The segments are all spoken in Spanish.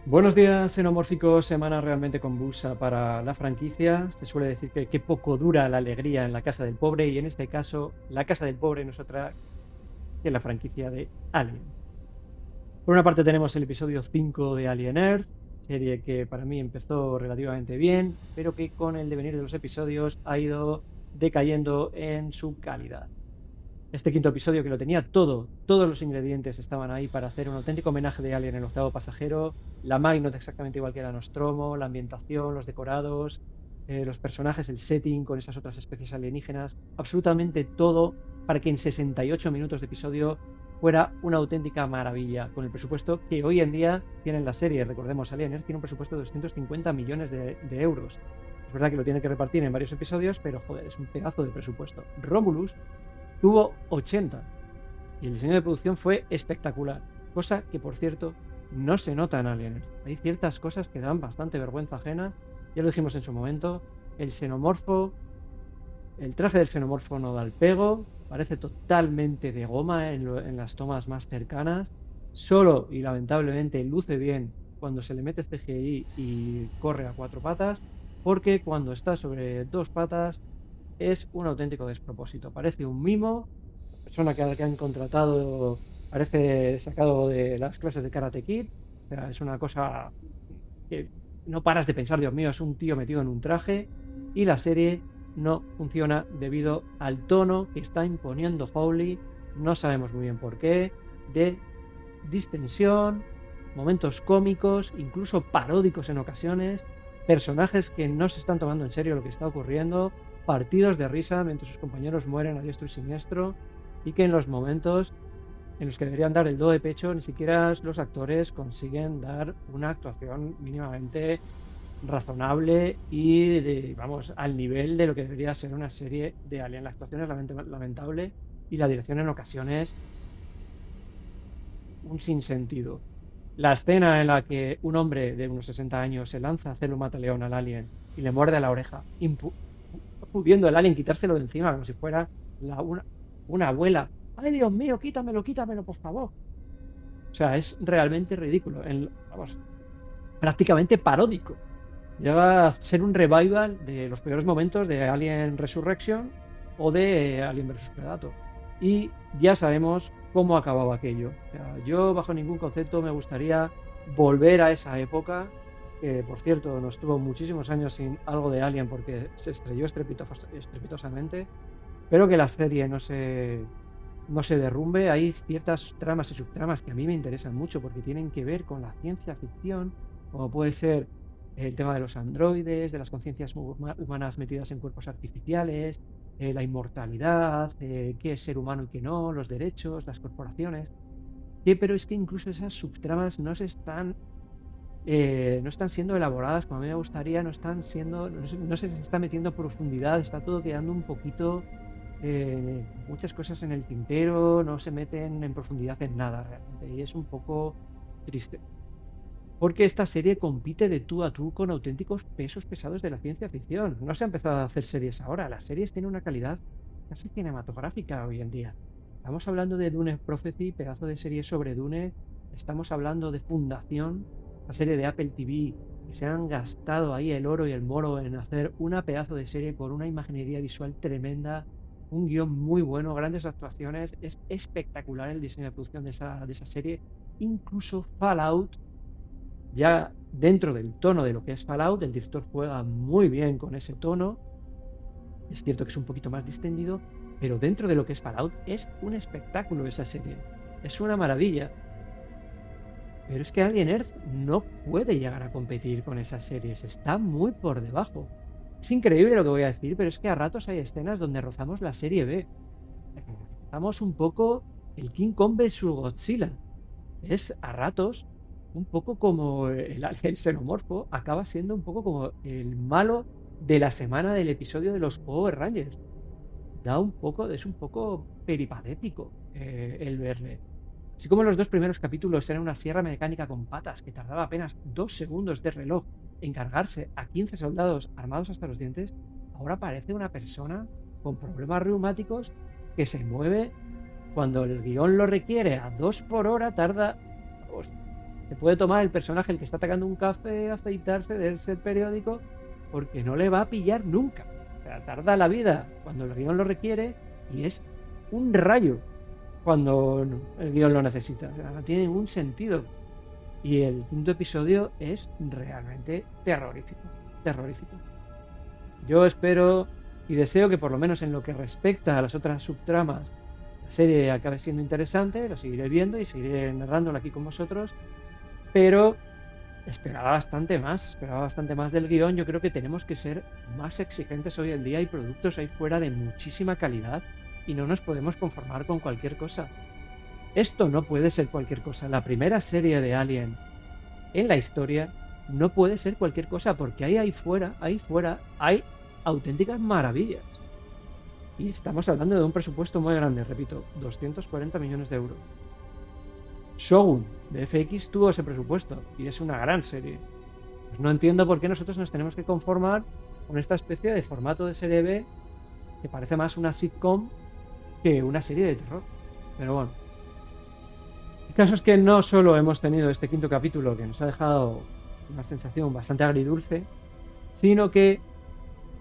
Buenos días, xenomórficos. Semana realmente convulsa para la franquicia. Se suele decir que qué poco dura la alegría en la casa del pobre, y en este caso, la casa del pobre no es otra que la franquicia de Alien. Por una parte tenemos el episodio 5 de Alien Earth, serie que para mí empezó relativamente bien, pero que con el devenir de los episodios ha ido decayendo en su calidad. Este quinto episodio, que lo tenía todo, todos los ingredientes estaban ahí para hacer un auténtico homenaje de Alien, el octavo pasajero. La Magnum exactamente igual que la Nostromo, la ambientación, los decorados, los personajes, el setting con esas otras especies alienígenas, absolutamente todo para que en 68 minutos de episodio fuera una auténtica maravilla, con el presupuesto que hoy en día tiene la serie. Recordemos, Alieners tiene un presupuesto de 250 millones de euros. Es verdad que lo tiene que repartir en varios episodios, pero joder, es un pedazo de presupuesto. Romulus tuvo 80 y el diseño de producción fue espectacular, cosa que, por cierto, no se nota en Alieners. Hay ciertas cosas que dan bastante vergüenza ajena, ya lo dijimos en su momento. El xenomorfo, el traje del xenomorfo no da el pego, parece totalmente de goma en las tomas más cercanas, solo y lamentablemente luce bien cuando se le mete CGI y corre a cuatro patas, porque cuando está sobre dos patas es un auténtico despropósito. Parece un mimo. La persona que han contratado parece sacado de las clases de Karate Kid. O sea, es una cosa que no paras de pensar, Dios mío, es un tío metido en un traje, y la serie no funciona debido al tono que está imponiendo Hawley. No sabemos muy bien por qué, de distensión, momentos cómicos, incluso paródicos en ocasiones, personajes que no se están tomando en serio lo que está ocurriendo, partidos de risa mientras sus compañeros mueren a diestro y siniestro, y que en los momentos en los que deberían dar el do de pecho, ni siquiera los actores consiguen dar una actuación mínimamente razonable y vamos, al nivel de lo que debería ser una serie de Alien. La actuación es lamentable, y la dirección en ocasiones un sinsentido. La escena en la que un hombre de unos 60 años se lanza a hacer un mataleón al alien y le muerde la oreja, pudiendo el alien quitárselo de encima como si fuera una abuela. ¡Ay, Dios mío, quítamelo, quítamelo, por favor! O sea, es realmente ridículo. Vamos, prácticamente paródico. Llega a ser un revival de los peores momentos de Alien Resurrection o de Alien vs Predator. Y ya sabemos cómo acababa aquello. O sea, yo bajo ningún concepto me gustaría volver a esa época, que por cierto nos tuvo muchísimos años sin algo de Alien porque se estrelló estrepitosamente, pero que la serie no se derrumbe. Hay ciertas tramas y subtramas que a mí me interesan mucho porque tienen que ver con la ciencia ficción, como puede ser el tema de los androides, de las conciencias humanas metidas en cuerpos artificiales, la inmortalidad, qué es ser humano y qué no, los derechos, las corporaciones. Pero es que incluso esas subtramas no están siendo elaboradas como a mí me gustaría, no se está metiendo profundidad, está todo quedando un poquito, muchas cosas en el tintero, no se meten en profundidad en nada realmente, y es un poco triste. Porque esta serie compite de tú a tú con auténticos pesos pesados de la ciencia ficción. No se ha empezado a hacer series ahora, las series tienen una calidad casi cinematográfica hoy en día. Estamos hablando de Dune Prophecy, pedazo de serie sobre Dune. Estamos hablando de Fundación, la serie de Apple TV, que se han gastado ahí el oro y el moro en hacer una pedazo de serie con una imaginería visual tremenda, un guión muy bueno, grandes actuaciones. Es espectacular el diseño de producción de esa serie. Incluso Fallout, ya dentro del tono de lo que es Fallout, el director juega muy bien con ese tono. Es cierto que es un poquito más distendido, pero dentro de lo que es Fallout es un espectáculo esa serie. Es una maravilla. Pero es que Alien Earth no puede llegar a competir con esas series. Está muy por debajo. Es increíble lo que voy a decir, pero es que a ratos hay escenas donde rozamos la serie B. Estamos un poco el King Kong vs Godzilla. Es a ratos un poco como el xenomorfo, acaba siendo un poco como el malo de la semana del episodio de los Power Rangers. Es un poco peripatético el verle. Así como los dos primeros capítulos eran una sierra mecánica con patas que tardaba apenas 2 segundos de reloj en cargarse a 15 soldados armados hasta los dientes, ahora parece una persona con problemas reumáticos que se mueve cuando el guión lo requiere a 2 por hora, tarda Se puede tomar el personaje, el que está atacando un café, afeitarse, leerse el periódico, porque no le va a pillar nunca. O sea, tarda la vida cuando el guión lo requiere y es un rayo cuando el guión lo necesita. O sea, no tiene ningún sentido. Y el quinto episodio es realmente terrorífico. Terrorífico. Yo espero y deseo que por lo menos en lo que respecta a las otras subtramas, la serie acabe siendo interesante, lo seguiré viendo y seguiré narrándolo aquí con vosotros, pero esperaba bastante más del guión. Yo creo que tenemos que ser más exigentes hoy en día. Hay productos ahí fuera de muchísima calidad y no nos podemos conformar con cualquier cosa. Esto no puede ser cualquier cosa. La primera serie de Alien en la historia no puede ser cualquier cosa porque ahí fuera hay auténticas maravillas. Y estamos hablando de un presupuesto muy grande, repito, 240 millones de euros. Shogun de FX tuvo ese presupuesto y es una gran serie. Pues no entiendo por qué nosotros nos tenemos que conformar con esta especie de formato de serie B que parece más una sitcom que una serie de terror. Pero bueno, el caso es que no solo hemos tenido este quinto capítulo que nos ha dejado una sensación bastante agridulce, sino que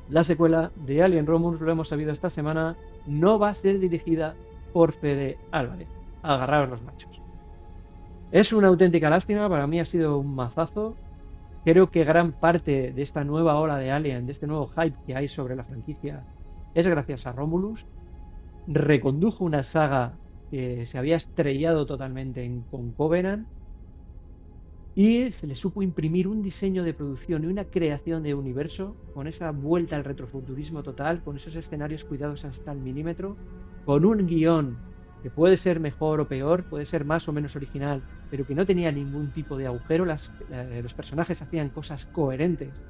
la secuela de Alien Romulus, lo hemos sabido esta semana, no va a ser dirigida por Fede Álvarez. Agarraos los machos. Es una auténtica lástima, para mí ha sido un mazazo. Creo que gran parte de esta nueva ola de Alien, de este nuevo hype que hay sobre la franquicia, es gracias a Romulus. Recondujo una saga que se había estrellado totalmente con Covenant y se le supo imprimir un diseño de producción y una creación de universo con esa vuelta al retrofuturismo total, con esos escenarios cuidados hasta el milímetro, con un guión que puede ser mejor o peor, puede ser más o menos original, pero que no tenía ningún tipo de agujero. Los personajes hacían cosas coherentes,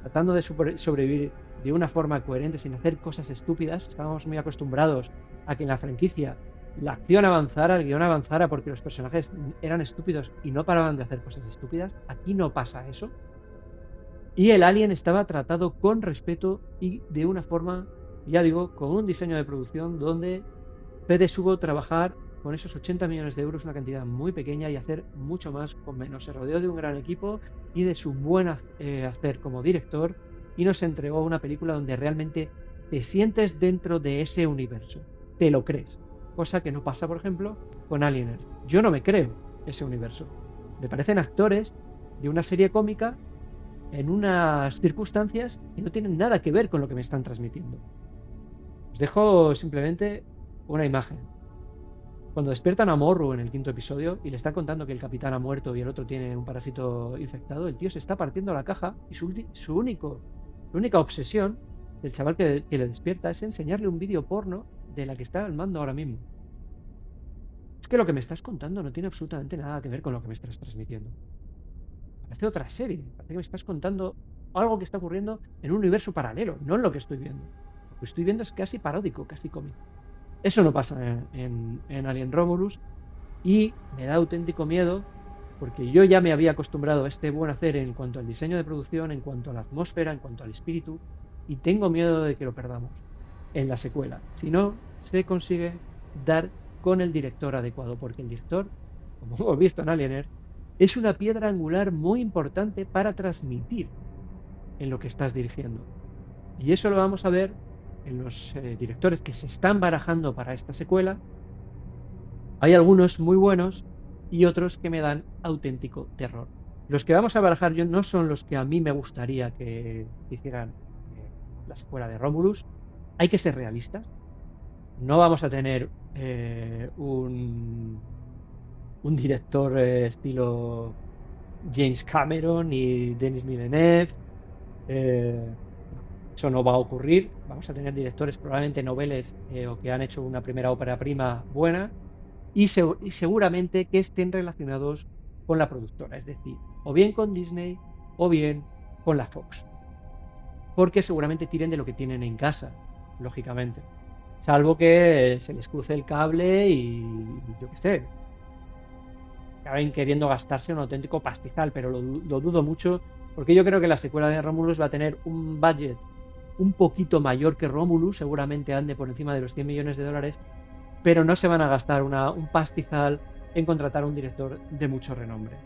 tratando de sobrevivir de una forma coherente sin hacer cosas estúpidas. Estábamos muy acostumbrados a que en la franquicia la acción avanzara, el guión avanzara porque los personajes eran estúpidos y no paraban de hacer cosas estúpidas. Aquí no pasa eso. Y el Alien estaba tratado con respeto y de una forma, ya digo, con un diseño de producción donde Fede supo trabajar con esos 80 millones de euros, una cantidad muy pequeña, y hacer mucho más con menos. Se rodeó de un gran equipo y de su buen hacer como director y nos entregó una película donde realmente te sientes dentro de ese universo, te lo crees, cosa que no pasa, por ejemplo, con Alien Earth. Yo no me creo ese universo. Me parecen actores de una serie cómica en unas circunstancias que no tienen nada que ver con lo que me están transmitiendo. Os dejo simplemente una imagen. Cuando despiertan a Morro en el quinto episodio y le están contando que el capitán ha muerto y el otro tiene un parásito infectado, el tío se está partiendo la caja y su única obsesión del chaval que le despierta es enseñarle un vídeo porno de la que está al mando ahora mismo. Es que lo que me estás contando no tiene absolutamente nada que ver con lo que me estás transmitiendo. Parece otra serie, parece que me estás contando algo que está ocurriendo en un universo paralelo, no en lo que estoy viendo. Lo que estoy viendo es casi paródico, casi cómico. Eso no pasa en Alien Romulus y me da auténtico miedo porque yo ya me había acostumbrado a este buen hacer en cuanto al diseño de producción, en cuanto a la atmósfera, en cuanto al espíritu, y tengo miedo de que lo perdamos en la secuela. Si no se consigue dar con el director adecuado, porque el director, como hemos visto en Alien Earth, es una piedra angular muy importante para transmitir en lo que estás dirigiendo. Y eso lo vamos a ver en los directores que se están barajando para esta secuela. Hay algunos muy buenos y otros que me dan auténtico terror. Los que vamos a barajar yo no son los que a mí me gustaría que hicieran la secuela de Romulus. Hay que ser realistas. No vamos a tener un director estilo James Cameron y Denis Villeneuve. Eso no va a ocurrir. Vamos a tener directores probablemente noveles o que han hecho una primera ópera prima buena y seguramente que estén relacionados con la productora, es decir, o bien con Disney o bien con la Fox, porque seguramente tiren de lo que tienen en casa, lógicamente, salvo que se les cruce el cable y yo qué sé, acaben queriendo gastarse un auténtico pastizal, pero lo dudo mucho, porque yo creo que la secuela de Romulus va a tener un budget un poquito mayor que Romulus, seguramente ande por encima de los 100 millones de dólares, pero no se van a gastar un pastizal en contratar a un director de mucho renombre.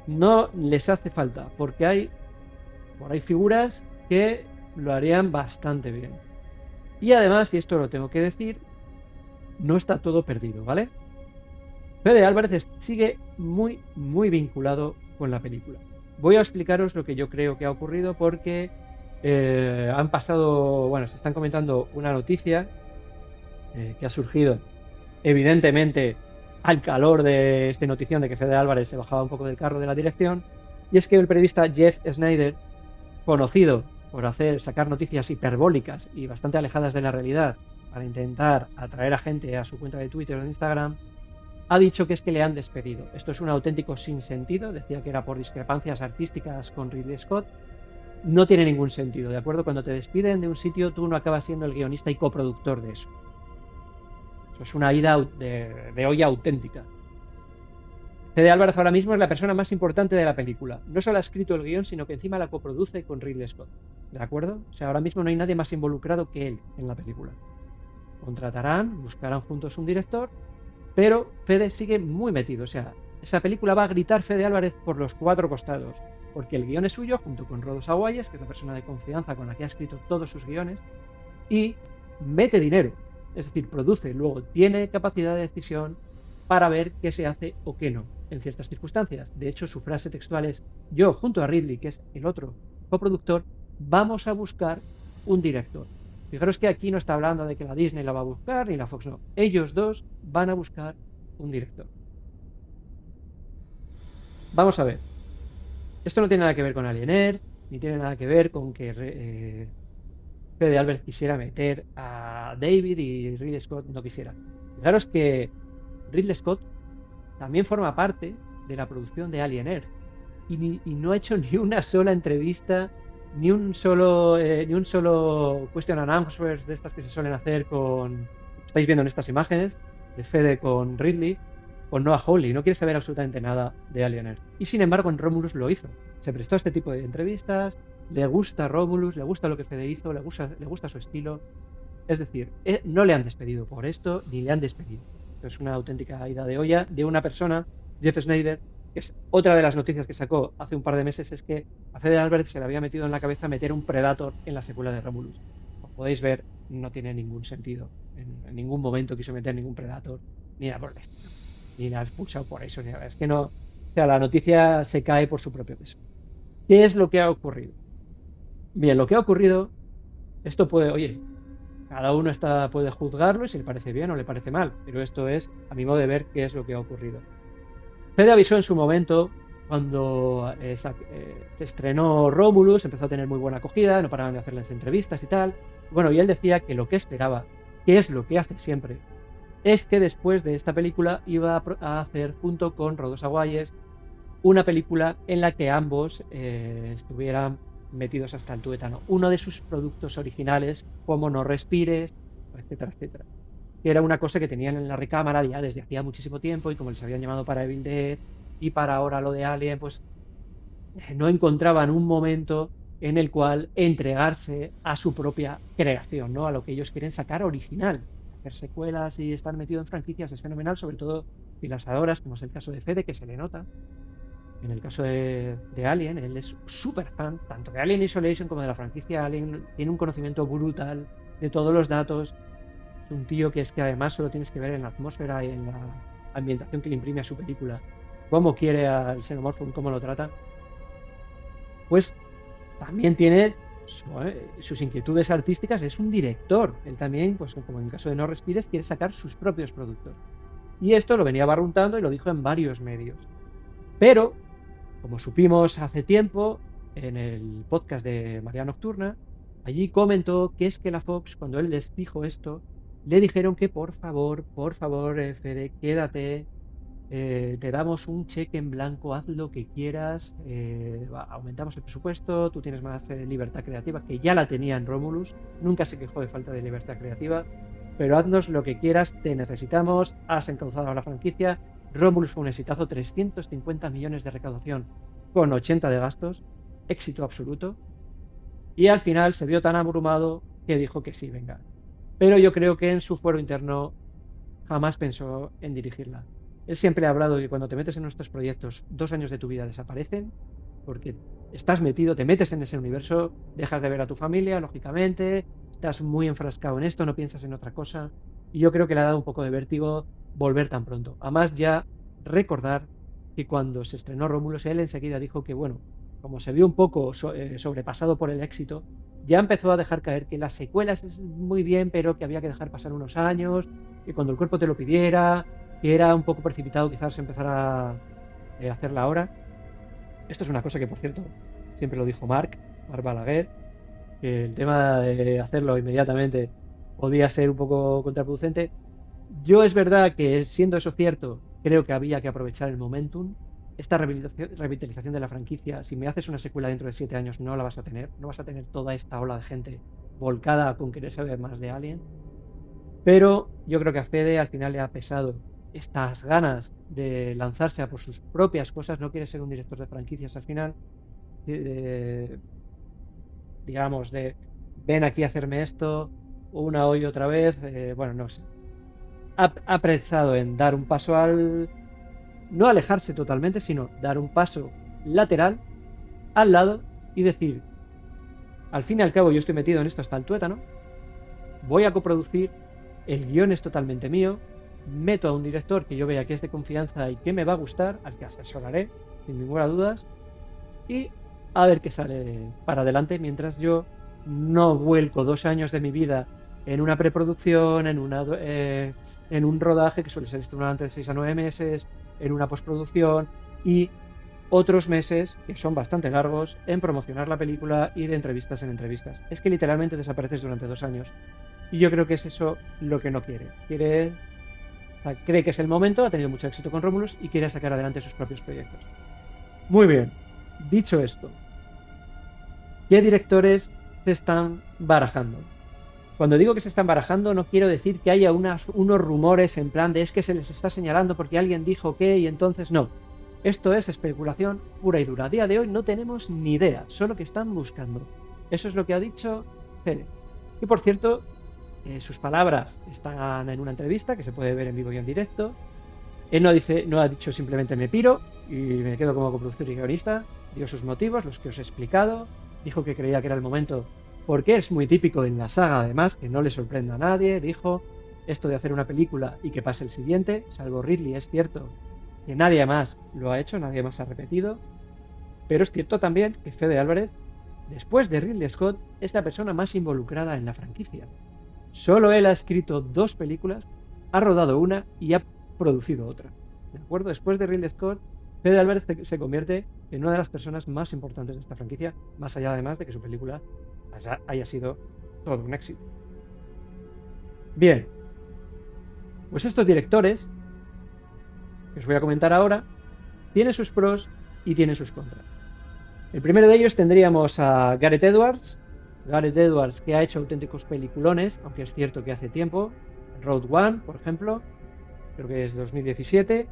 no les hace falta, porque hay por ahí figuras que lo harían bastante bien. Y además, y esto lo tengo que decir, no está todo perdido, ¿vale? Fede Álvarez sigue muy, muy vinculado con la película. Voy a explicaros lo que yo creo que ha ocurrido porque han pasado, bueno, se están comentando una noticia que ha surgido evidentemente al calor de esta notición de que Fede Álvarez se bajaba un poco del carro de la dirección, y es que el periodista Jeff Snyder, conocido por sacar noticias hiperbólicas y bastante alejadas de la realidad para intentar atraer a gente a su cuenta de Twitter o de Instagram, ha dicho que es que le han despedido. Esto es un auténtico sinsentido, decía que era por discrepancias artísticas con Ridley Scott. No tiene ningún sentido, ¿de acuerdo? Cuando te despiden de un sitio, tú no acabas siendo el guionista y coproductor de eso. Eso es una ida de olla auténtica. Fede Álvarez ahora mismo es la persona más importante de la película. No solo ha escrito el guión, sino que encima la coproduce con Ridley Scott. ¿De acuerdo? O sea, ahora mismo no hay nadie más involucrado que él en la película. Contratarán, buscarán juntos un director, pero Fede sigue muy metido. O sea, esa película va a gritar Fede Álvarez por los 4 costados, porque el guión es suyo, junto con Rodos Aguayes, que es la persona de confianza con la que ha escrito todos sus guiones, y mete dinero. Es decir, produce, luego tiene capacidad de decisión para ver qué se hace o qué no en ciertas circunstancias. De hecho, su frase textual es: yo, junto a Ridley, que es el otro coproductor, vamos a buscar un director. Fijaros que aquí no está hablando de que la Disney la va a buscar ni la Fox, no. Ellos dos van a buscar un director. Vamos a ver. Esto no tiene nada que ver con Alien Earth, ni tiene nada que ver con que Fede Álvarez quisiera meter a David y Ridley Scott no quisiera. Fijaros que Ridley Scott también forma parte de la producción de Alien Earth y no ha hecho ni una sola entrevista, ni un solo question and answers de estas que se suelen hacer con, estáis viendo en estas imágenes, de Fede con Ridley, con Noah Hawley. No quiere saber absolutamente nada de Alien Earth. Y sin embargo en Romulus lo hizo. Se prestó a este tipo de entrevistas, le gusta Romulus, le gusta lo que Fede hizo, le gusta su estilo. Es decir, no le han despedido por esto, ni le han despedido. Esto es una auténtica ida de olla de una persona, Jeff Snyder, que es otra de las noticias que sacó hace un par de meses, es que a Fede Álvarez se le había metido en la cabeza meter un Predator en la secuela de Romulus. Como podéis ver, no tiene ningún sentido. En ningún momento quiso meter ningún Predator, ni nada por el estilo. Ni la ha expulsado por eso, ni nada. Es que no. O sea, la noticia se cae por su propio peso. ¿Qué es lo que ha ocurrido? Bien, lo que ha ocurrido, esto puede, oye, cada uno puede juzgarlo y si le parece bien o le parece mal, pero esto es, a mi modo de ver, qué es lo que ha ocurrido. Fede avisó en su momento, cuando se estrenó Romulus, empezó a tener muy buena acogida, no paraban de hacerles entrevistas y tal. Bueno, y él decía que lo que esperaba, que es lo que hace siempre, es que después de esta película iba a hacer, junto con Rodos Aguayes, una película en la que ambos estuvieran metidos hasta el tuétano. Uno de sus productos originales, como No Respires, etcétera, etcétera. Que era una cosa que tenían en la recámara ya desde hacía muchísimo tiempo, y como les habían llamado para Evil Dead y para ahora lo de Alien, pues no encontraban un momento en el cual entregarse a su propia creación, ¿no? A lo que ellos quieren sacar original. Hacer secuelas y estar metido en franquicias es fenomenal, sobre todo si las adoras, como es el caso de Fede, que se le nota. En el caso de Alien, él es súper fan tanto de Alien Isolation como de la franquicia Alien. Tiene un conocimiento brutal de todos los datos. Es un tío que es que además solo tienes que ver en la atmósfera y en la ambientación que le imprime a su película, cómo quiere al xenomorfo y cómo lo trata. Pues también tiene sus inquietudes artísticas. Es un director. Él también, pues como en el caso de No Respires, quiere sacar sus propios productos. Y esto lo venía barruntando y lo dijo en varios medios. Pero, como supimos hace tiempo, en el podcast de Marea Nocturna, allí comentó que es que la Fox, cuando él les dijo esto, le dijeron que por favor, Fede, quédate, te damos un cheque en blanco, haz lo que quieras, aumentamos el presupuesto, tú tienes más libertad creativa, que ya la tenía en Romulus, nunca se quejó de falta de libertad creativa, pero haznos lo que quieras, te necesitamos, has encauzado a la franquicia. Romulus fue un exitazo, 350 millones de recaudación con 80 de gastos, éxito absoluto, y al final se vio tan abrumado que dijo que sí, venga. Pero yo creo que en su fuero interno jamás pensó en dirigirla. Él siempre ha hablado de que cuando te metes en nuestros proyectos, 2 años de tu vida desaparecen, porque estás metido, te metes en ese universo, dejas de ver a tu familia, lógicamente, estás muy enfrascado en esto, no piensas en otra cosa, y yo creo que le ha dado un poco de vértigo volver tan pronto. Además, ya recordar que cuando se estrenó Romulus, él enseguida dijo que, bueno, como se vio un poco sobrepasado por el éxito, ya empezó a dejar caer que las secuelas es muy bien, pero que había que dejar pasar unos años, que cuando el cuerpo te lo pidiera, que era un poco precipitado quizás empezar a hacerla ahora. Esto es una cosa que, por cierto, siempre lo dijo Marc Balaguer, que el tema de hacerlo inmediatamente podía ser un poco contraproducente. Yo es verdad que, siendo eso cierto, creo que había que aprovechar el momentum. Esta revitalización de la franquicia, si me haces una secuela dentro de 7 años, no la vas a tener. No vas a tener toda esta ola de gente volcada con querer saber más de Alien. Pero yo creo que a Fede al final le ha pesado estas ganas de lanzarse a por sus propias cosas. No quiere ser un director de franquicias al final. Digamos, de ven aquí a hacerme esto una y otra vez. Bueno, no sé. Ha pensado en dar un paso no alejarse totalmente, sino dar un paso lateral al lado y decir, al fin y al cabo yo estoy metido en esto hasta el tuétano, voy a coproducir, el guión es totalmente mío, meto a un director que yo vea que es de confianza y que me va a gustar, al que asesoraré, sin ninguna duda, y a ver qué sale para adelante mientras yo no vuelco 2 años de mi vida en una preproducción, en un rodaje que suele ser estimulante de 6 a 9 meses, en una postproducción y otros meses, que son bastante largos, en promocionar la película y de entrevistas en entrevistas. Es que literalmente desapareces durante 2 años. Y yo creo que es eso lo que no quiere. O sea, cree que es el momento, ha tenido mucho éxito con Romulus y quiere sacar adelante sus propios proyectos. Muy bien. Dicho esto, ¿qué directores se están barajando? Cuando digo que se están barajando, no quiero decir que haya unos rumores en plan de es que se les está señalando porque alguien dijo que y entonces no. Esto es especulación pura y dura. A día de hoy no tenemos ni idea, solo que están buscando. Eso es lo que ha dicho Fede. Y por cierto, sus palabras están en una entrevista que se puede ver en vivo y en directo. Él no ha dicho simplemente me piro y me quedo como coproductor y guionista. Dio sus motivos, los que os he explicado. Dijo que creía que era el momento, porque es muy típico en la saga, además, que no le sorprenda a nadie. Dijo esto de hacer una película y que pase el siguiente, salvo Ridley, es cierto que nadie más lo ha hecho, nadie más ha repetido. Pero es cierto también que Fede Álvarez, después de Ridley Scott, es la persona más involucrada en la franquicia. Solo él ha escrito 2 películas, ha rodado una y ha producido otra. ¿De acuerdo? Después de Ridley Scott, Fede Álvarez se convierte en una de las personas más importantes de esta franquicia, más allá además de que su película haya sido todo un éxito. Bien, pues estos directores, que os voy a comentar ahora, tienen sus pros y tienen sus contras. El primero de ellos tendríamos a Gareth Edwards. Gareth Edwards, que ha hecho auténticos peliculones, aunque es cierto que hace tiempo. Road One, por ejemplo, creo que es 2017.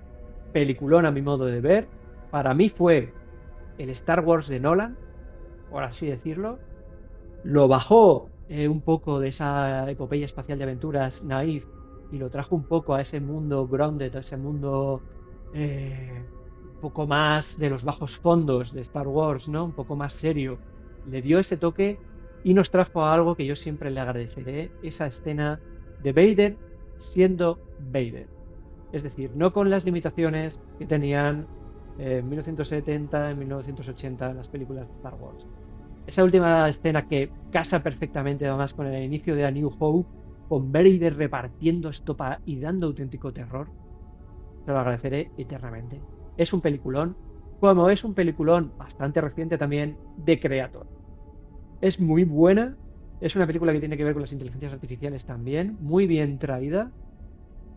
Peliculón a mi modo de ver. Para mí fue el Star Wars de Nolan, por así decirlo. Lo bajó un poco de esa epopeya espacial de aventuras naif y lo trajo un poco a ese mundo grounded, a ese mundo un poco más de los bajos fondos de Star Wars, ¿no? Un poco más serio. Le dio ese toque y nos trajo a algo que yo siempre le agradeceré, esa escena de Vader siendo Vader. Es decir, no con las limitaciones que tenían en 1970, en 1980 las películas de Star Wars. Esa última escena que casa perfectamente además con el inicio de A New Hope, con Vader repartiendo estopa y dando auténtico terror, te lo agradeceré eternamente. Es un peliculón, como es un peliculón bastante reciente también de Creator. Es muy buena, es una película que tiene que ver con las inteligencias artificiales también, muy bien traída,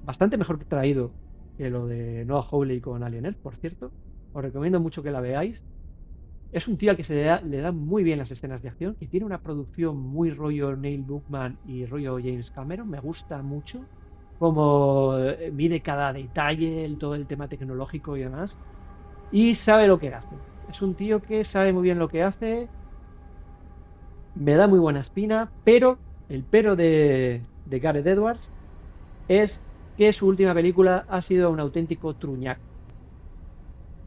bastante mejor que traído que lo de Noah Hawley con Alien Earth, por cierto. Os recomiendo mucho que la veáis. Es un tío al que le da muy bien las escenas de acción, que tiene una producción muy rollo Neil Druckmann y rollo James Cameron. Me gusta mucho cómo mide cada detalle, todo el tema tecnológico y demás. Y sabe lo que hace. Es un tío que sabe muy bien lo que hace. Me da muy buena espina, pero el pero de Gareth Edwards es que su última película ha sido un auténtico truñaco.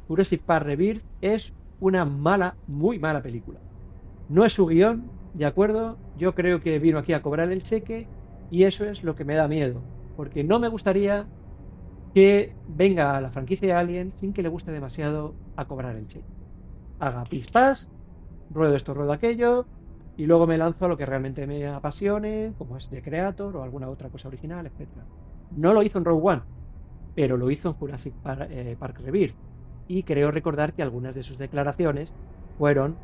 Jurassic Park Rebirth es una mala, muy mala película. No es su guión, ¿de acuerdo? Yo creo que vino aquí a cobrar el cheque y eso es lo que me da miedo, porque no me gustaría que venga a la franquicia de Alien sin que le guste demasiado a cobrar el cheque. Haga pispas, ruedo esto, ruedo aquello, y luego me lanzo a lo que realmente me apasione, como es The Creator o alguna otra cosa original, etcétera. No lo hizo en Rogue One, pero lo hizo en Jurassic Park Rebirth. Y creo recordar que algunas de sus declaraciones fueron: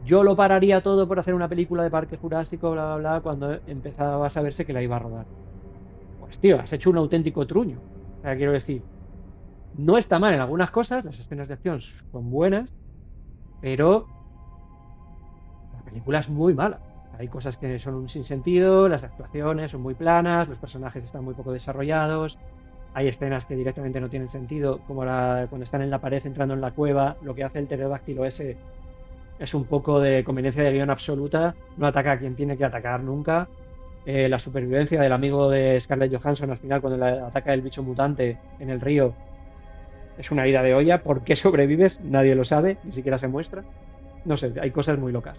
yo lo pararía todo por hacer una película de Parque Jurásico, bla, bla, bla, cuando empezaba a saberse que la iba a rodar. Pues tío, has hecho un auténtico truño. O sea, quiero decir, no está mal en algunas cosas, las escenas de acción son buenas, pero la película es muy mala. Hay cosas que son un sinsentido, las actuaciones son muy planas, los personajes están muy poco desarrollados, hay escenas que directamente no tienen sentido, como cuando están en la pared entrando en la cueva, lo que hace el pterodáctilo ese es un poco de conveniencia de guión absoluta, no ataca a quien tiene que atacar nunca. La supervivencia del amigo de Scarlett Johansson al final cuando le ataca el bicho mutante en el río es una ida de olla. ¿Por qué sobrevives? Nadie lo sabe, ni siquiera se muestra. No sé, hay cosas muy locas.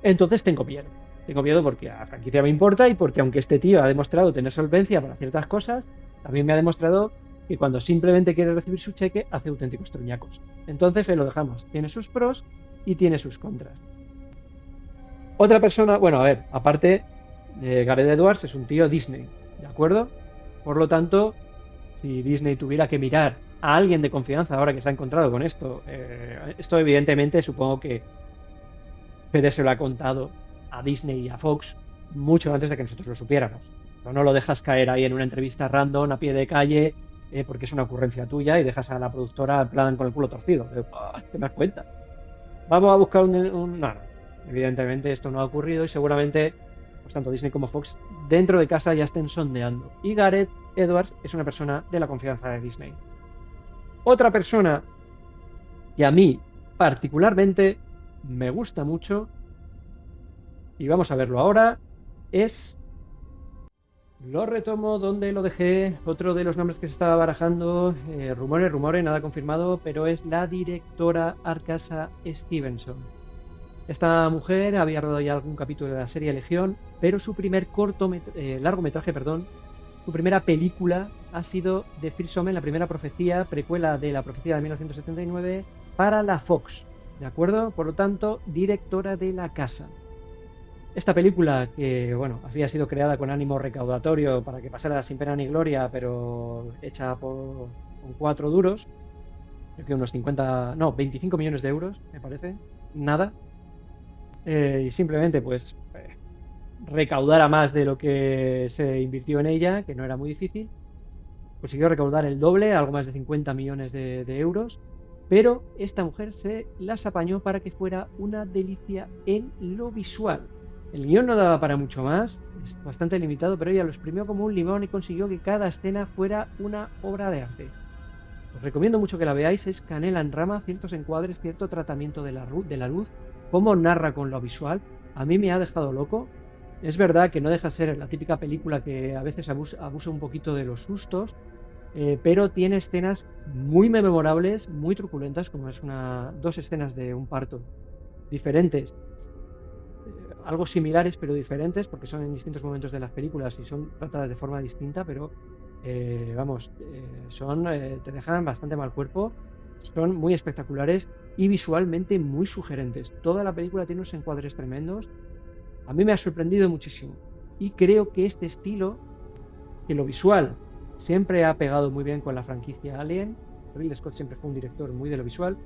Entonces tengo miedo. Tengo miedo porque a la franquicia me importa y porque aunque este tío ha demostrado tener solvencia para ciertas cosas, también me ha demostrado que cuando simplemente quiere recibir su cheque hace auténticos truñacos. Entonces ahí lo dejamos. Tiene sus pros y tiene sus contras. Otra persona, bueno, a ver, aparte, Gareth Edwards es un tío Disney, ¿de acuerdo? Por lo tanto, si Disney tuviera que mirar a alguien de confianza ahora que se ha encontrado con esto, esto evidentemente supongo que Fede se lo ha contado a Disney y a Fox mucho antes de que nosotros lo supiéramos. No lo dejas caer ahí en una entrevista random a pie de calle porque es una ocurrencia tuya y dejas a la productora en plan con el culo torcido. ¿Qué me das cuenta? Vamos a buscar un... No, no. Evidentemente esto no ha ocurrido y seguramente pues tanto Disney como Fox dentro de casa ya estén sondeando. Y Gareth Edwards es una persona de la confianza de Disney. Otra persona que a mí particularmente me gusta mucho, y vamos a verlo ahora, es... Lo retomo donde lo dejé. Otro de los nombres que se estaba barajando, rumores, nada confirmado, pero es la directora Arkasa Stevenson. Esta mujer había rodado ya algún capítulo de la serie Legión, pero su primer largometraje, su primera película ha sido The First Omen, la primera profecía, precuela de la profecía de 1979 para la Fox, ¿de acuerdo? Por lo tanto, directora de la casa. Esta película, que bueno, había sido creada con ánimo recaudatorio para que pasara sin pena ni gloria, pero hecha con 4 duros, creo que unos 25 millones de euros, me parece, nada. Y simplemente pues recaudara más de lo que se invirtió en ella, que no era muy difícil. Consiguió recaudar el doble, algo más de 50 millones de euros, pero esta mujer se las apañó para que fuera una delicia en lo visual. El guión no daba para mucho más, es bastante limitado, pero ella lo exprimió como un limón y consiguió que cada escena fuera una obra de arte. Os recomiendo mucho que la veáis, es canela en rama, ciertos encuadres, cierto tratamiento de la luz, cómo narra con lo visual. A mí me ha dejado loco. Es verdad que no deja de ser la típica película que a veces abusa un poquito de los sustos, pero tiene escenas muy memorables, muy truculentas, como es dos escenas de un parto diferentes, algo similares pero diferentes, porque son en distintos momentos de las películas y son tratadas de forma distinta, pero te dejan bastante mal cuerpo, son muy espectaculares y visualmente muy sugerentes. Toda la película tiene unos encuadres tremendos. A mí me ha sorprendido muchísimo y creo que este estilo, que lo visual siempre ha pegado muy bien con la franquicia Alien, Ridley Scott siempre fue un director muy de lo visual,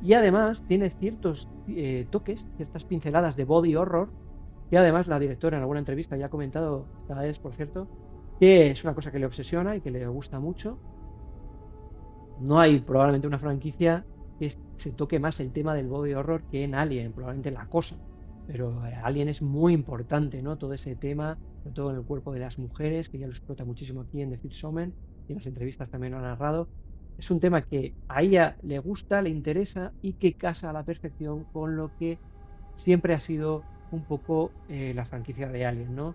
y además tiene ciertos toques, ciertas pinceladas de body horror, que además la directora en alguna entrevista ya ha comentado, esta es por cierto, que es una cosa que le obsesiona y que le gusta mucho. No hay probablemente una franquicia que se toque más el tema del body horror que en Alien, probablemente La Cosa, pero Alien es muy importante, ¿no? Todo ese tema, sobre todo en el cuerpo de las mujeres, que ya lo explota muchísimo aquí en The First Omen, y en las entrevistas también lo ha narrado. Es un tema que a ella le gusta, le interesa y que casa a la perfección con lo que siempre ha sido un poco la franquicia de Alien, ¿no?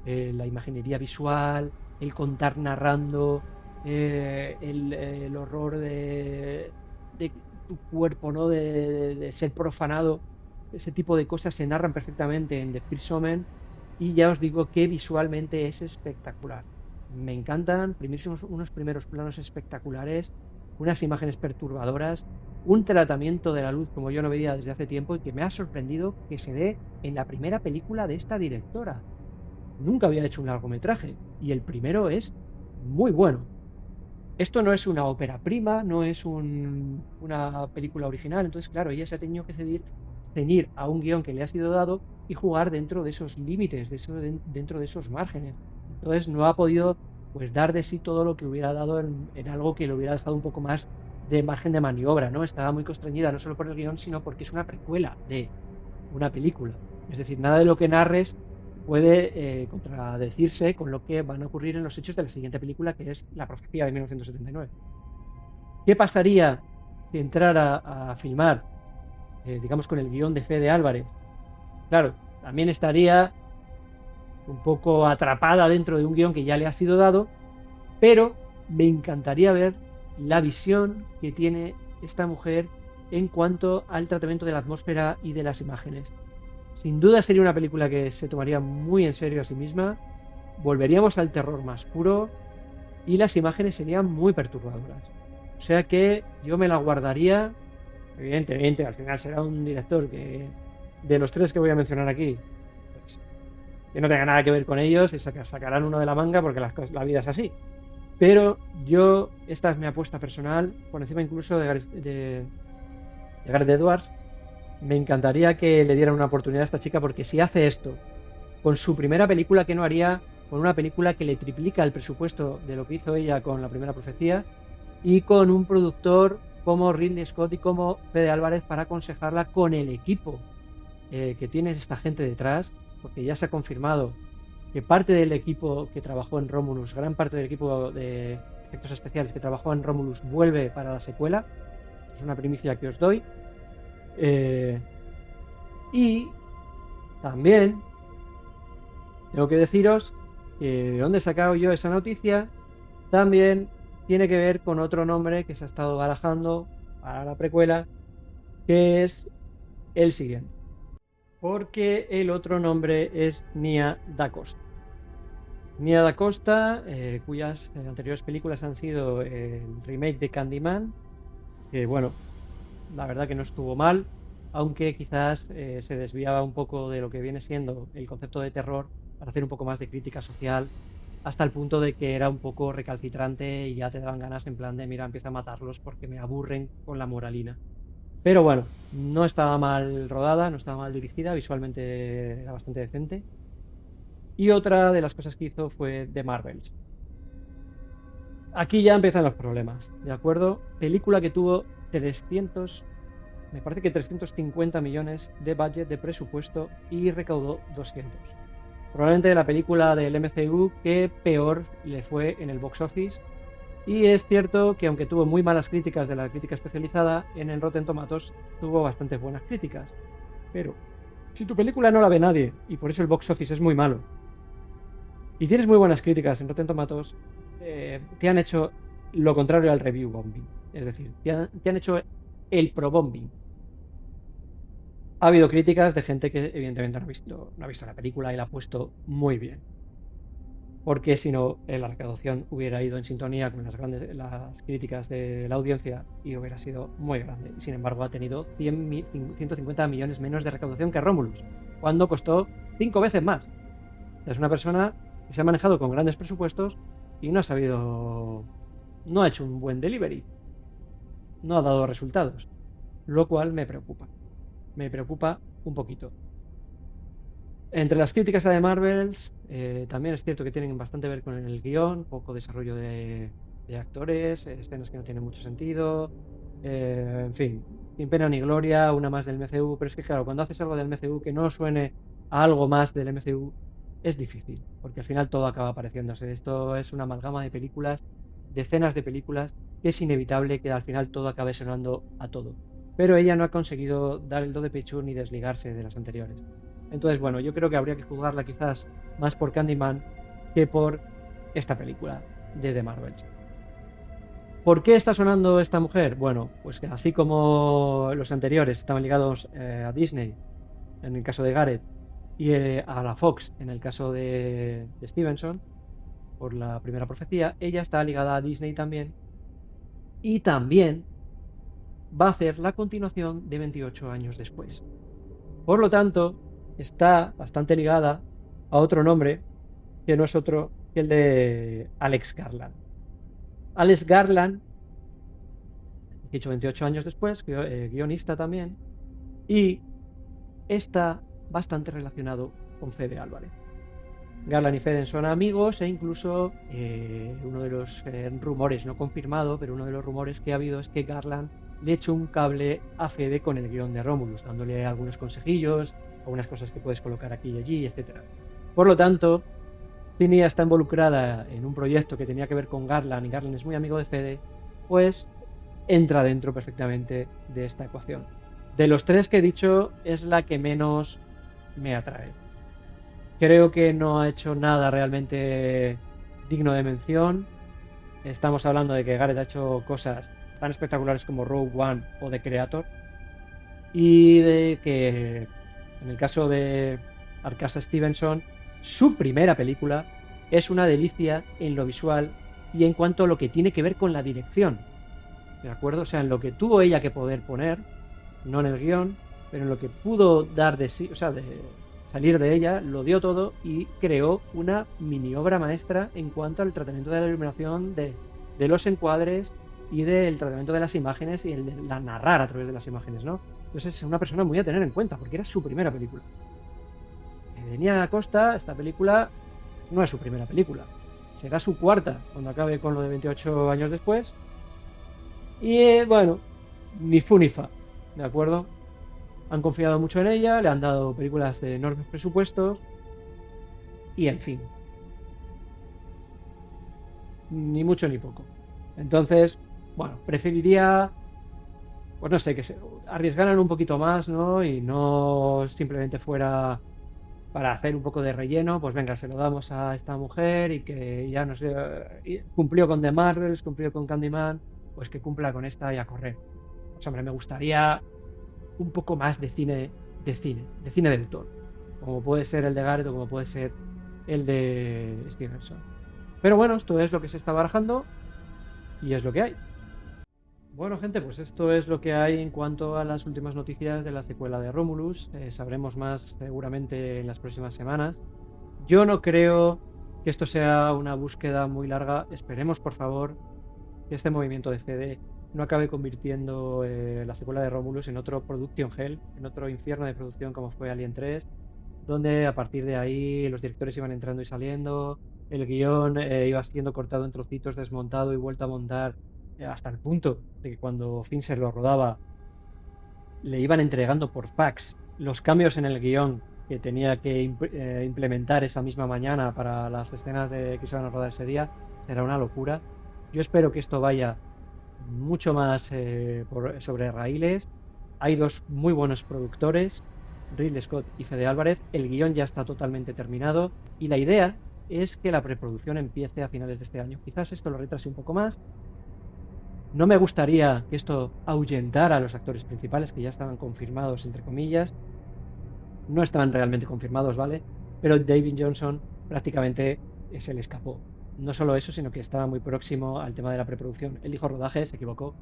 La imaginería visual, el contar narrando, el horror de tu cuerpo, ¿no? De ser profanado, ese tipo de cosas se narran perfectamente en The First Omen y ya os digo que visualmente es espectacular. Me encantan, unos primeros planos espectaculares, unas imágenes perturbadoras, un tratamiento de la luz como yo no veía desde hace tiempo y que me ha sorprendido que se dé en la primera película de esta directora. Nunca había hecho un largometraje y el primero es muy bueno. Esto no es una ópera prima, no es una película original, entonces claro, ella se ha tenido que ceñir a un guión que le ha sido dado y jugar dentro de esos límites, dentro de esos márgenes. Entonces no ha podido pues dar de sí todo lo que hubiera dado en algo que le hubiera dejado un poco más de margen de maniobra, ¿no? Estaba muy constreñida no solo por el guión, sino porque es una precuela de una película. Es decir, nada de lo que narres puede contradecirse con lo que van a ocurrir en los hechos de la siguiente película, que es La Profecía de 1979. ¿Qué pasaría si entrara a filmar, digamos, con el guión de Fede Álvarez? Claro, también estaría un poco atrapada dentro de un guión que ya le ha sido dado, pero me encantaría ver la visión que tiene esta mujer en cuanto al tratamiento de la atmósfera y de las imágenes. Sin duda sería una película que se tomaría muy en serio a sí misma, volveríamos al terror más puro y las imágenes serían muy perturbadoras. O sea que yo me la guardaría, evidentemente, al final será un director que, de los tres que voy a mencionar aquí, pues, que no tenga nada que ver con ellos y sacarán uno de la manga porque la vida es así. Pero yo, esta es mi apuesta personal, por encima incluso de Gareth Edwards, me encantaría que le dieran una oportunidad a esta chica porque si hace esto con su primera película, que no haría con una película que le triplica el presupuesto de lo que hizo ella con La Primera Profecía y con un productor como Ridley Scott y como Fede Álvarez para aconsejarla con el equipo que tiene esta gente detrás, porque ya se ha confirmado que parte del equipo que trabajó en Romulus, gran parte del equipo de efectos especiales que trabajó en Romulus vuelve para la secuela. Es una primicia que os doy. Eh, y también tengo que deciros que de dónde he sacado yo esa noticia también tiene que ver con otro nombre que se ha estado barajando para la precuela, que es el siguiente. Porque el otro nombre es Nia Da Costa. Nia Da Costa, cuyas anteriores películas han sido el remake de Candyman, que bueno, la verdad que no estuvo mal, aunque quizás se desviaba un poco de lo que viene siendo el concepto de terror para hacer un poco más de crítica social, hasta el punto de que era un poco recalcitrante y ya te daban ganas en plan de, mira, empieza a matarlos porque me aburren con la moralina. Pero bueno, no estaba mal rodada, no estaba mal dirigida, visualmente era bastante decente. Y otra de las cosas que hizo fue The Marvels. Aquí ya empiezan los problemas, ¿de acuerdo? Película que tuvo 300, me parece que 350 millones de budget de presupuesto y recaudó 200. Probablemente la película del MCU que peor le fue en el box office. Y es cierto que aunque tuvo muy malas críticas de la crítica especializada, en el Rotten Tomatoes tuvo bastante buenas críticas. Pero si tu película no la ve nadie y por eso el box office es muy malo, y tienes muy buenas críticas en Rotten Tomatoes, te han hecho lo contrario al review bombing. Es decir, te han hecho el pro bombing. Ha habido críticas de gente que evidentemente no ha visto la película y la ha puesto muy bien. Porque si no, la recaudación hubiera ido en sintonía con las críticas de la audiencia y hubiera sido muy grande. Sin embargo, ha tenido 150 millones menos de recaudación que Romulus, cuando costó 5 veces más. Es una persona que se ha manejado con grandes presupuestos y no ha hecho un buen delivery, no ha dado resultados, lo cual me preocupa un poquito. Entre las críticas a The Marvels, también es cierto que tienen bastante que ver con el guión, poco desarrollo de actores, escenas que no tienen mucho sentido, en fin, sin pena ni gloria, una más del MCU, pero es que claro, cuando haces algo del MCU que no suene a algo más del MCU, es difícil, porque al final todo acaba pareciéndose. Esto es una amalgama de películas, decenas de películas, que es inevitable que al final todo acabe sonando a todo. Pero ella no ha conseguido dar el do de pecho ni desligarse de las anteriores. Entonces, bueno, yo creo que habría que juzgarla quizás más por Candyman que por esta película de The Marvels. ¿Por qué está sonando esta mujer? Bueno, pues que así como los anteriores estaban ligados a Disney, en el caso de Gareth, y a la Fox, en el caso de Stevenson, por la primera profecía, ella está ligada a Disney también, y también va a hacer la continuación de 28 años después. Por lo tanto, está bastante ligada a otro nombre que no es otro que el de Alex Garland. Alex Garland, hecho 28 años después, guionista también, y está bastante relacionado con Fede Álvarez. Garland y Fede son amigos e incluso uno de los rumores, no confirmado, pero uno de los rumores que ha habido es que Garland le echó un cable a Fede con el guión de Romulus, dándole algunos consejillos, algunas cosas que puedes colocar aquí y allí, etc. Por lo tanto, Cinia está involucrada en un proyecto que tenía que ver con Garland y Garland es muy amigo de Fede, pues entra dentro perfectamente de esta ecuación. De los tres que he dicho, es la que menos me atrae. Creo que no ha hecho nada realmente digno de mención. Estamos hablando de que Gareth ha hecho cosas tan espectaculares como Rogue One o The Creator, y de que en el caso de Arkasa Stevenson, su primera película es una delicia en lo visual y en cuanto a lo que tiene que ver con la dirección, ¿de acuerdo? O sea, en lo que tuvo ella que poder poner, no en el guión, pero en lo que pudo dar de sí, o sea, de salir de ella, lo dio todo y creó una mini obra maestra en cuanto al tratamiento de la iluminación, de los encuadres y del tratamiento de las imágenes y el de la narrar a través de las imágenes, ¿no? Entonces es una persona muy a tener en cuenta porque era su primera película. Venía a Costa, esta película no es su primera película, será su cuarta cuando acabe con lo de 28 años después. Y bueno, ni fu ni fa, ¿de acuerdo? Han confiado mucho en ella, le han dado películas de enormes presupuestos y en fin, ni mucho ni poco. Entonces, bueno, preferiría, pues no sé, que se arriesgaran un poquito más, ¿no? Y no simplemente fuera para hacer un poco de relleno, pues venga, se lo damos a esta mujer y que ya no sé, cumplió con The Marvels, cumplió con Candyman, pues que cumpla con esta y a correr. Pues hombre, me gustaría un poco más de cine de autor, como puede ser el de Gareth o como puede ser el de Stevenson. Pero bueno, esto es lo que se está barajando y es lo que hay. Bueno, gente, pues esto es lo que hay en cuanto a las últimas noticias de la secuela de Romulus. Sabremos más seguramente en las próximas semanas. Yo no creo que esto sea una búsqueda muy larga. Esperemos, por favor, que este movimiento de CD no acabe convirtiendo la secuela de Romulus en otro Production Hell, en otro infierno de producción como fue Alien 3, donde a partir de ahí los directores iban entrando y saliendo, el guión iba siendo cortado en trocitos, desmontado y vuelto a montar, hasta el punto de que cuando Fincher lo rodaba le iban entregando por fax los cambios en el guión que tenía que implementar esa misma mañana para las escenas que se van a rodar ese día. Era una locura. Yo espero que esto vaya mucho más sobre raíles. Hay dos muy buenos productores, Ridley Scott y Fede Álvarez. El guión ya está totalmente terminado y la idea es que la preproducción empiece a finales de este año. Quizás esto lo retrase un poco más. No me gustaría que esto ahuyentara a los actores principales que ya estaban confirmados, entre comillas. No estaban realmente confirmados, ¿vale? Pero David Johnson prácticamente se le escapó. No solo eso, sino que estaba muy próximo al tema de la preproducción. Él dijo rodaje, se equivocó,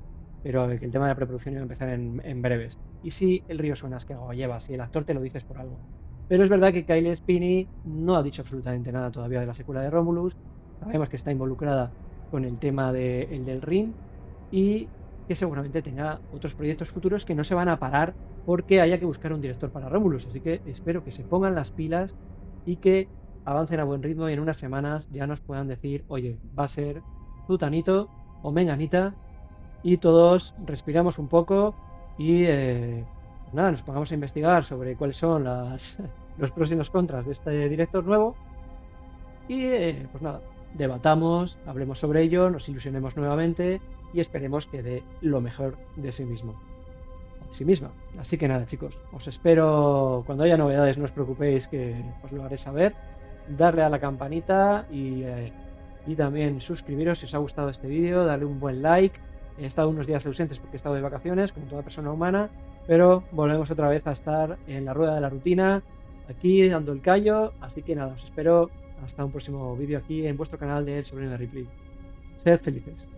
pero el tema de la preproducción iba a empezar en breves. Y si el río suena, es que agua lleva, si el actor te lo dices por algo. Pero es verdad que Kyle Spinney no ha dicho absolutamente nada todavía de la secuela de Romulus. Sabemos que está involucrada con el tema del ring y que seguramente tenga otros proyectos futuros que no se van a parar porque haya que buscar un director para Romulus. Así que espero que se pongan las pilas y que avancen a buen ritmo y en unas semanas ya nos puedan decir, oye, va a ser Zutanito o Menganita, y todos respiramos un poco y pues nada, nos pongamos a investigar sobre cuáles son los pros y los contras de este director nuevo y pues nada, debatamos, hablemos sobre ello, nos ilusionemos nuevamente y esperemos que dé lo mejor de sí mismo, de sí misma. Así que nada, chicos, os espero cuando haya novedades, no os preocupéis que os lo haré saber. Darle a la campanita y y también suscribiros si os ha gustado este vídeo, darle un buen like. He estado unos días ausentes porque he estado de vacaciones, como toda persona humana, pero volvemos otra vez a estar en la rueda de la rutina, aquí dando el callo, así que nada, os espero hasta un próximo vídeo aquí en vuestro canal de El Sobrino de Ripley. Sed felices.